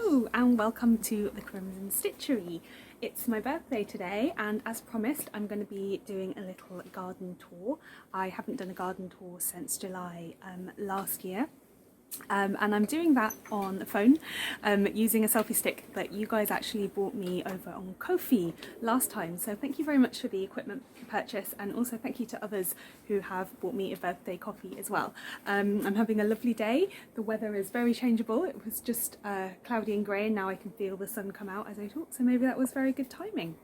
Hello and welcome to the Crimson Stitchery. It's my birthday today and as promised I'm going to be doing a little garden tour. I haven't done a garden tour since July last year. And I'm doing that on the phone using a selfie stick that you guys actually bought me over on Ko-fi last time, so thank you very much for the equipment purchase, and also thank you to others who have bought me a birthday coffee as well. I'm having a lovely day. The weather is very changeable. It was just cloudy and grey and now I can feel the sun come out as I talk, so maybe that was very good timing.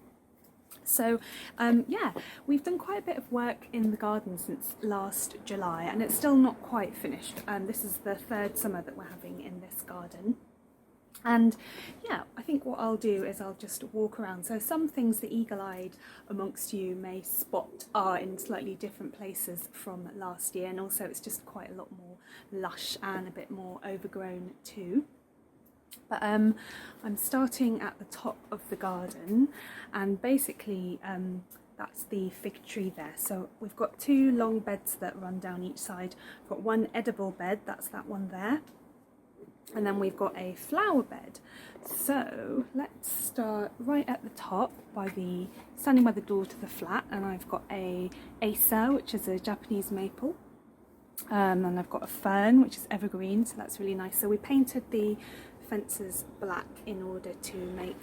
So yeah, we've done quite a bit of work in the garden since last July and it's still not quite finished. This is the third summer that we're having in this garden. And yeah, I think what I'll do is I'll just walk around. So some things the eagle-eyed amongst you may spot are in slightly different places from last year, and also it's just quite a lot more lush and a bit more overgrown too. But I'm starting at the top of the garden, and basically that's the fig tree there. So we've got two long beds that run down each side. We've got one edible bed, that's that one there, and then we've got a flower bed. So let's start right at the top by standing by the door to the flat, and I've got a Acer, which is a Japanese maple. And I've got a fern, which is evergreen, so that's really nice. So we painted the fences black in order to make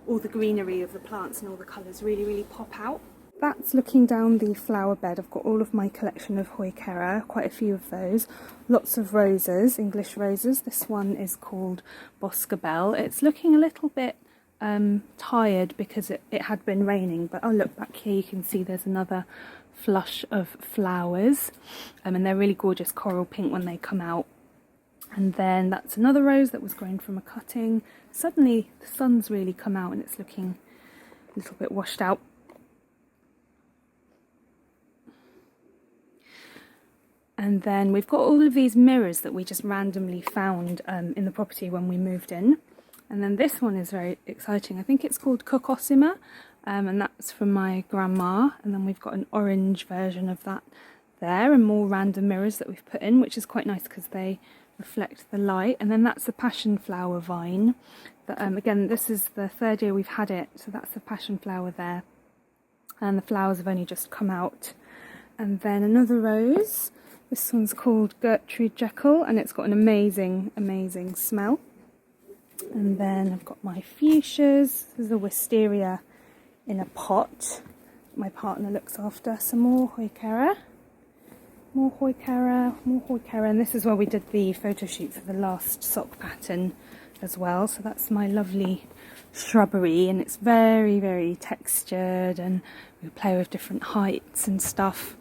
all the greenery of the plants and all the colours really pop out. That's looking down the flower bed. I've got all of my collection of Courgettes, quite a few of those. Lots of roses, English roses. This one is called Boscabelle. It's looking a little bit tired because it had been raining, but oh look, back here you can see there's another flush of flowers, and they're really gorgeous coral pink when they come out. And then that's another rose that was grown from a cutting. Suddenly the sun's really come out and it's looking a little bit washed out. And then we've got all of these mirrors that we just randomly found in the property when we moved in. And then this one is very exciting. I think it's called Kokosima, and that's from my grandma. And then we've got an orange version of that there, and more random mirrors that we've put in, which is quite nice because they reflect the light. And then that's the passion flower vine. But again, this is the third year we've had it, so that's the passion flower there. And the flowers have only just come out. And then another rose. This one's called Gertrude Jekyll, and it's got an amazing smell. And then I've got my fuchsias. This is a wisteria in a pot my partner looks after. Some more Courgettes. More Courgettes, and this is where we did the photo shoot for the last sock pattern as well. So that's my lovely shrubbery, and it's very textured, and we play with different heights and stuff.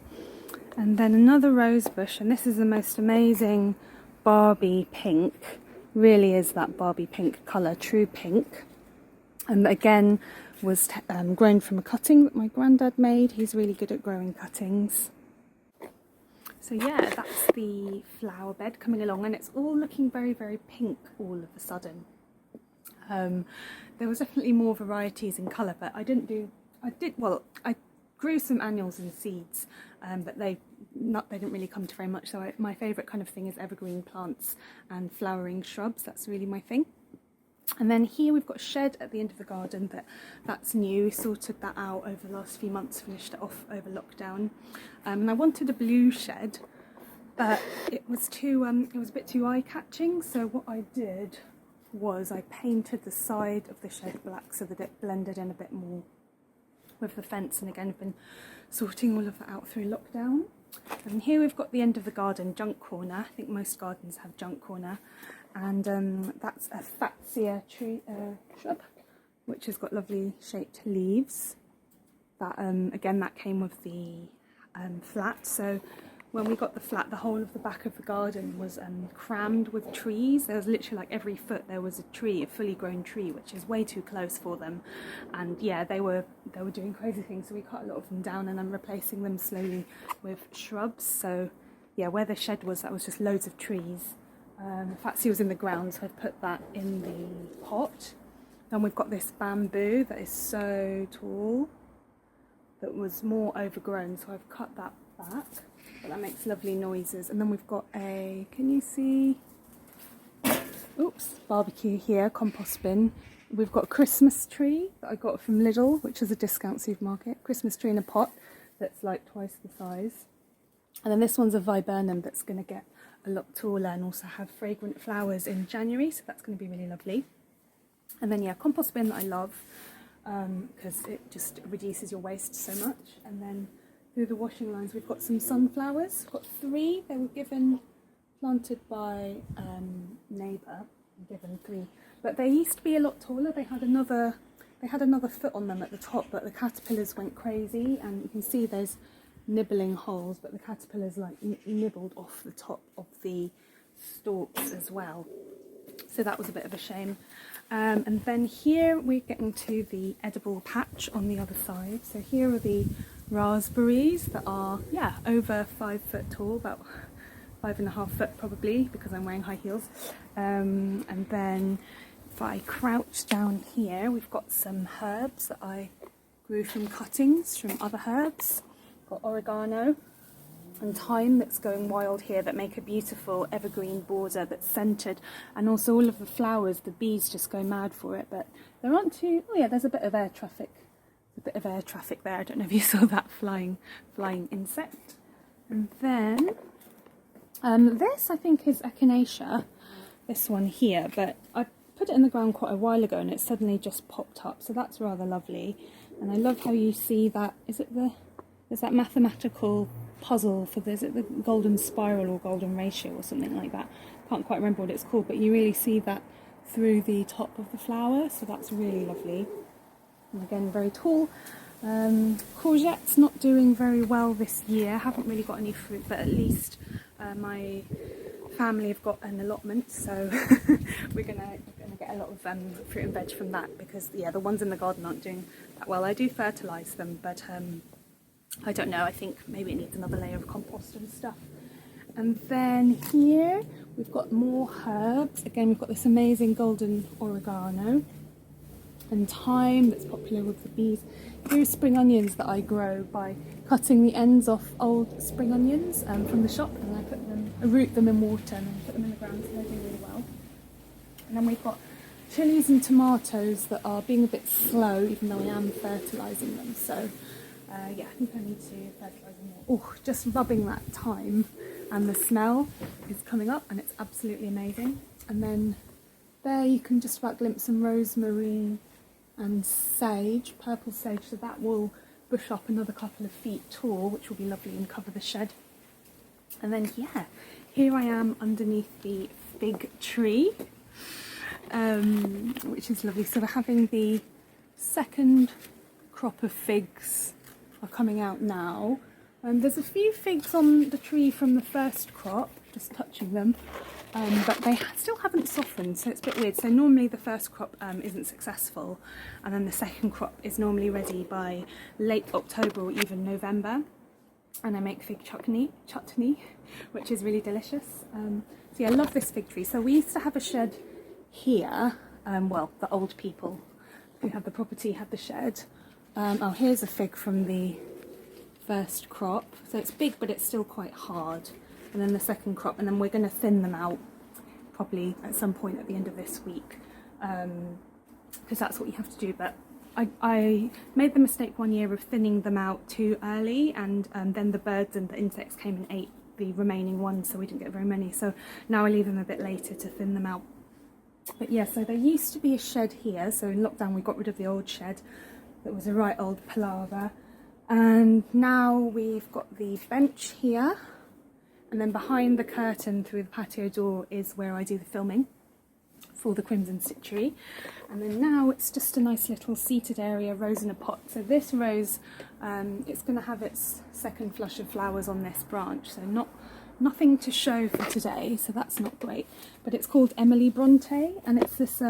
And then another rose bush, and this is the most amazing Barbie pink. Really is that Barbie pink colour, true pink. And again was grown from a cutting that my granddad made. He's really good at growing cuttings. So yeah, that's the flower bed coming along, and it's all looking very pink all of a sudden. There was definitely more varieties in colour, but I grew some annuals and seeds, but they didn't really come to very much. So my favourite kind of thing is evergreen plants and flowering shrubs. That's really my thing. And then here we've got a shed at the end of the garden, that's new. We sorted that out over the last few months, finished it off over lockdown. And I wanted a blue shed, but it was a bit too eye-catching. So what I did was I painted the side of the shed black so that it blended in a bit more with the fence. And again, I've been sorting all of that out through lockdown. And here we've got the end of the garden, junk corner. I think most gardens have junk corner. And that's a Fatsia tree shrub, which has got lovely shaped leaves. That again, that came with the flat. So when we got the flat, the whole of the back of the garden was crammed with trees. There was literally like every foot there was a tree, a fully grown tree, which is way too close for them. And yeah, they were doing crazy things. So we cut a lot of them down, and I'm replacing them slowly with shrubs. So yeah, where the shed was, that was just loads of trees. Fatsia was in the ground, so I've put that in the pot. Then we've got this bamboo that is so tall, that was more overgrown, so I've cut that back, but that makes lovely noises. And then we've got can you see? barbecue here, compost bin. We've got a Christmas tree that I got from Lidl, which is a discount supermarket. Christmas tree in a pot that's like twice the size. And then this one's a viburnum that's going to get a lot taller and also have fragrant flowers in January, so that's going to be really lovely. And then yeah, compost bin that I love because it just reduces your waste so much. And then through the washing lines we've got some sunflowers. We've got 3. They were planted by neighbour, given 3. But they used to be a lot taller. They had another foot on them at the top, but the caterpillars went crazy, and you can see there's nibbling holes, but the caterpillars like nibbled off the top of the stalks as well. So that was a bit of a shame. And then here we're getting to the edible patch on the other side. So here are the raspberries that are, yeah, over 5 foot tall, about 5.5 foot probably, because I'm wearing high heels. And then if I crouch down here, we've got some herbs that I grew from cuttings from other herbs. Got oregano and thyme that's going wild here, that make a beautiful evergreen border that's centred, and also all of the flowers, the bees just go mad for it. But there aren't too, oh yeah, there's a bit of air traffic. There. I don't know if you saw that flying insect. And then this I think is Echinacea, this one here, but I put it in the ground quite a while ago and it suddenly just popped up, so that's rather lovely. And I love how you see that, there's that mathematical puzzle for is it the golden spiral or golden ratio or something like that. Can't quite remember what it's called, but you really see that through the top of the flower, so that's really lovely. And again, very tall. Courgettes not doing very well this year, haven't really got any fruit, but at least my family have got an allotment, so we're gonna get a lot of fruit and veg from that, because yeah, the ones in the garden aren't doing that well. I do fertilise them, but I don't know, I think maybe it needs another layer of compost and stuff. And then here we've got more herbs. Again, we've got this amazing golden oregano and thyme that's popular with the bees. Here are spring onions that I grow by cutting the ends off old spring onions from the shop, and I root them in water and then put them in the ground, so they're doing really well. And then we've got chilies and tomatoes that are being a bit slow, even though I am fertilising them. So yeah, I think I need to fertilise them more. Oh, just rubbing that thyme and the smell is coming up, and it's absolutely amazing. And then there you can just about glimpse some rosemary and sage, purple sage, so that will bush up another couple of feet tall, which will be lovely and cover the shed. And then yeah, here I am underneath the fig tree, which is lovely. So we're having the second crop of figs are coming out now. There's a few figs on the tree from the first crop, just touching them, but they still haven't softened, so it's a bit weird. So normally the first crop isn't successful, and then the second crop is normally ready by late October or even November, and I make fig chutney, which is really delicious. So yeah, I love this fig tree. So we used to have a shed here, well, the old people who had the property had the shed. Oh, here's a fig from the first crop, so it's big but it's still quite hard. And then the second crop, and then we're going to thin them out probably at some point at the end of this week, because that's what you have to do. But I made the mistake one year of thinning them out too early, and then the birds and the insects came and ate the remaining ones, so we didn't get very many. So now I leave them a bit later to thin them out. But yeah, so there used to be a shed here, so in lockdown we got rid of the old shed that was a right old palaver, and now we've got the bench here, and then behind the curtain through the patio door is where I do the filming for the Crimson Stitchery. And then now it's just a nice little seated area, rose in a pot. So this rose, it's going to have its second flush of flowers on this branch, so nothing to show for today, so that's not great. But it's called Emily Bronte, and it's this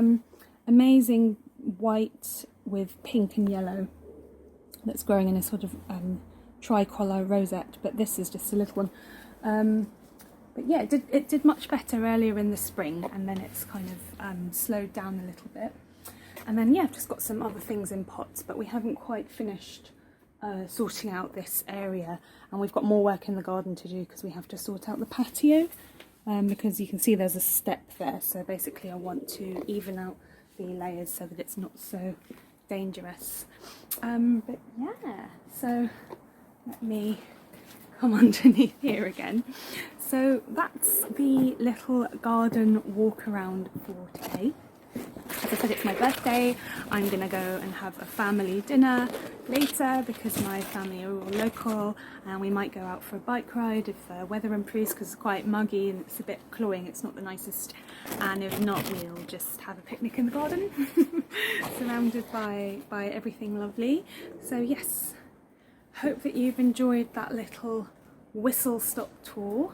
amazing white with pink and yellow that's growing in a sort of tricolour rosette, but this is just a little one. But yeah, it did much better earlier in the spring, and then it's kind of slowed down a little bit. And then yeah, I've just got some other things in pots, but we haven't quite finished sorting out this area, and we've got more work in the garden to do because we have to sort out the patio. because you can see there's a step there, so basically I want to even out the layers so that it's not so dangerous. But yeah, so let me come underneath here again. So that's the little garden walk around for today. As I said, it's my birthday. I'm gonna go and have a family dinner later because my family are all local, and we might go out for a bike ride if the weather improves, because it's quite muggy and it's a bit cloying, it's not the nicest, and if not, we'll just have a picnic in the garden surrounded by everything lovely. So yes, hope that you've enjoyed that little whistle stop tour.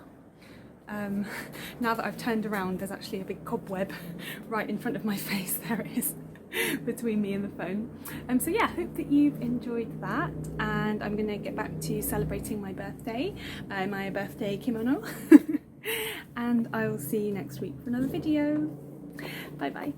Now that I've turned around, there's actually a big cobweb right in front of my face. There it is, between me and the phone. So yeah, hope that you've enjoyed that, and I'm gonna get back to celebrating my birthday kimono and I will see you next week for another video. Bye bye.